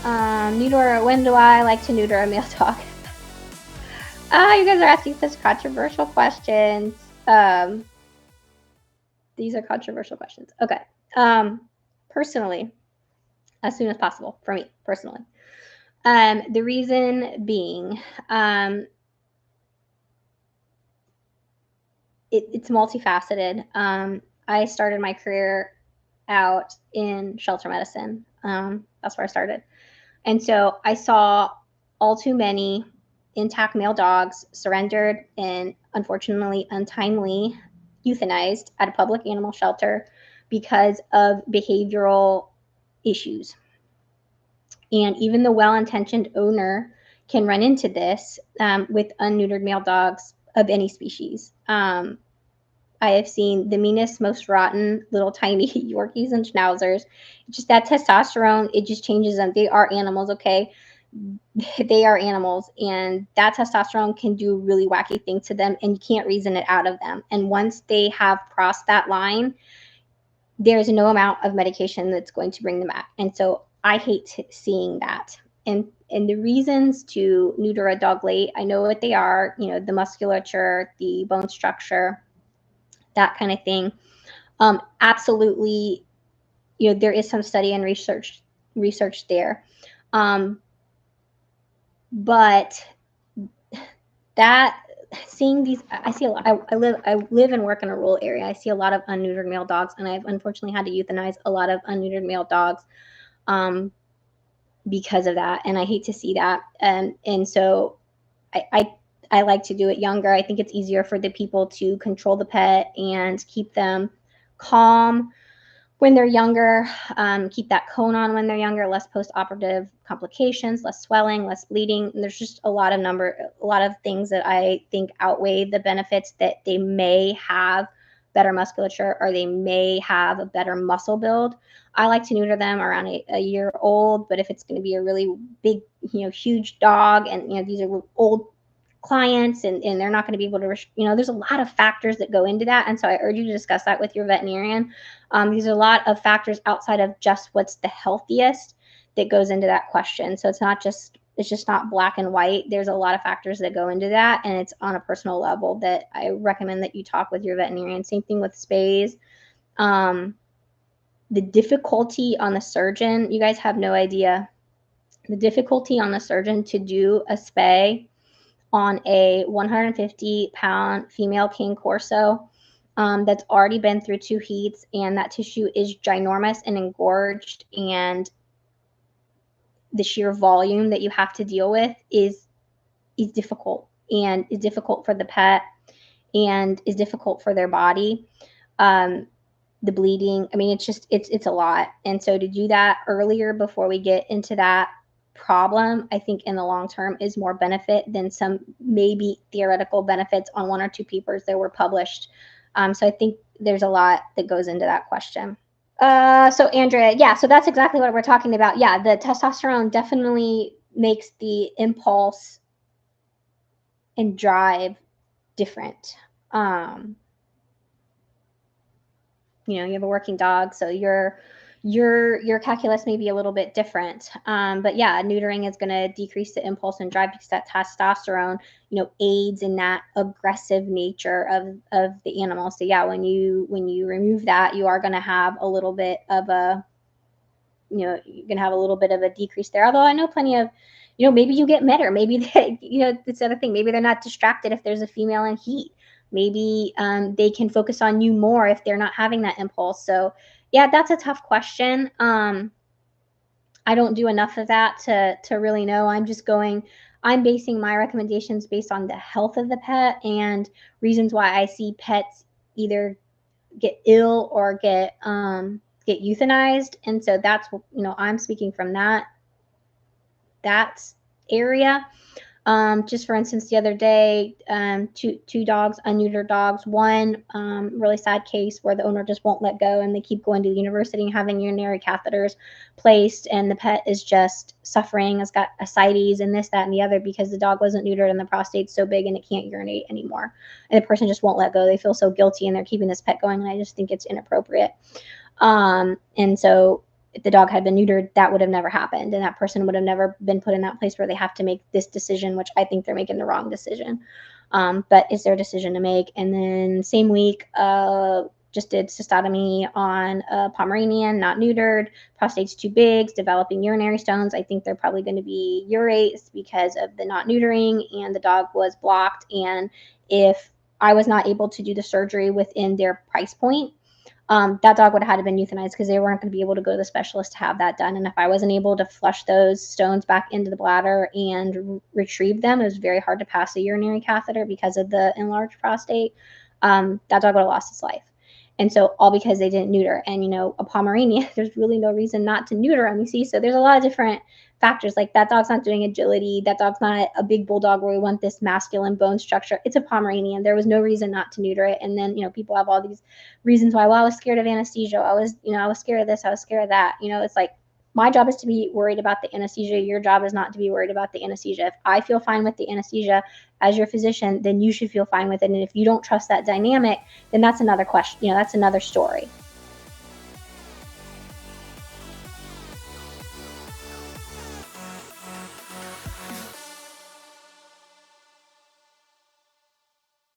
Neuter, when do I like to neuter a male dog? You guys are asking such controversial questions. These are controversial questions. Okay. Personally, as soon as possible for me, personally. The reason being, it's multifaceted. I started my career out in shelter medicine. That's where I started. And so I saw all too many intact male dogs surrendered and unfortunately untimely euthanized at a public animal shelter because of behavioral issues. And even the well-intentioned owner can run into this with unneutered male dogs of any species. I have seen the meanest, most rotten little tiny Yorkies and Schnauzers. Just that testosterone, it just changes them. They are animals, okay? They are animals, and that testosterone can do really wacky things to them, and you can't reason it out of them. And once they have crossed that line, there's no amount of medication that's going to bring them back. And so I hate seeing that. And the reasons to neuter a dog late, I know what they are, the musculature, the bone structure, that kind of thing. Absolutely, there is some study and research there. But that seeing these, I see a lot. I live and work in a rural area. I see a lot of unneutered male dogs, and I've unfortunately had to euthanize a lot of unneutered male dogs because of that. And I hate to see that. And so I like to do it younger. I think it's easier for the people to control the pet and keep them calm when they're younger, keep that cone on when they're younger, less post-operative complications, less swelling, less bleeding. And there's just a lot of things that I think outweigh the benefits that they may have better musculature or they may have a better muscle build. I like to neuter them around a year old, but if it's going to be a really big, huge dog and, these are old clients and they're not going to be able to, there's a lot of factors that go into that. And so I urge you to discuss that with your veterinarian. These are a lot of factors outside of just what's the healthiest that goes into that question. So it's just not black and white. There's a lot of factors that go into that, and it's on a personal level that I recommend that you talk with your veterinarian. Same thing with spays. The difficulty on the surgeon, you guys have no idea. The difficulty on the surgeon to do a spay on a 150-pound female King Corso that's already been through 2 heats, and that tissue is ginormous and engorged, and the sheer volume that you have to deal with is difficult, and is difficult for the pet, and is difficult for their body. The bleeding, I mean, it's a lot. And so to do that earlier before we get into that problem, I think in the long term is more benefit than some maybe theoretical benefits on 1 or 2 papers that were published. So I think there's a lot that goes into that question. So Andrea, yeah, so that's exactly what we're talking about. Yeah, the testosterone definitely makes the impulse and drive different. You have a working dog, so your calculus may be a little bit different. But yeah, neutering is going to decrease the impulse and drive because that testosterone, aids in that aggressive nature of the animal. So yeah, when you remove that, you are going to have a little bit of a, you're going to have a little bit of a decrease there. Although I know plenty of, maybe you get better. Maybe they, this other thing. Maybe they're not distracted if there's a female in heat. Maybe they can focus on you more if they're not having that impulse. So yeah, that's a tough question. I don't do enough of that to really know. I'm basing my recommendations based on the health of the pet and reasons why I see pets either get ill or get euthanized. And so that's, I'm speaking from that area. Just for instance, the other day, 2 dogs, unneutered dogs, one really sad case where the owner just won't let go and they keep going to the university and having urinary catheters placed, and the pet is just suffering, has got ascites and this, that, and the other because the dog wasn't neutered and the prostate's so big and it can't urinate anymore. And the person just won't let go. They feel so guilty and they're keeping this pet going, and I just think it's inappropriate. And so if the dog had been neutered, that would have never happened. And that person would have never been put in that place where they have to make this decision, which I think they're making the wrong decision. But it's their decision to make. And then same week, just did cystotomy on a Pomeranian, not neutered. Prostate's too big, it's developing urinary stones. I think they're probably going to be urates because of the not neutering, and the dog was blocked. And if I was not able to do the surgery within their price point, that dog would have had to been euthanized because they weren't going to be able to go to the specialist to have that done. And if I wasn't able to flush those stones back into the bladder and retrieve them, it was very hard to pass a urinary catheter because of the enlarged prostate. That dog would have lost his life. And so all because they didn't neuter. And, a Pomeranian, there's really no reason not to neuter them, you see? So there's a lot of different factors. Like that dog's not doing agility. That dog's not a big bulldog where we want this masculine bone structure. It's a Pomeranian. There was no reason not to neuter it. And then, people have all these reasons why, well, I was scared of anesthesia. I was scared of this. I was scared of that. It's like, my job is to be worried about the anesthesia. Your job is not to be worried about the anesthesia. If I feel fine with the anesthesia as your physician, then you should feel fine with it. And if you don't trust that dynamic, then that's another question. That's another story.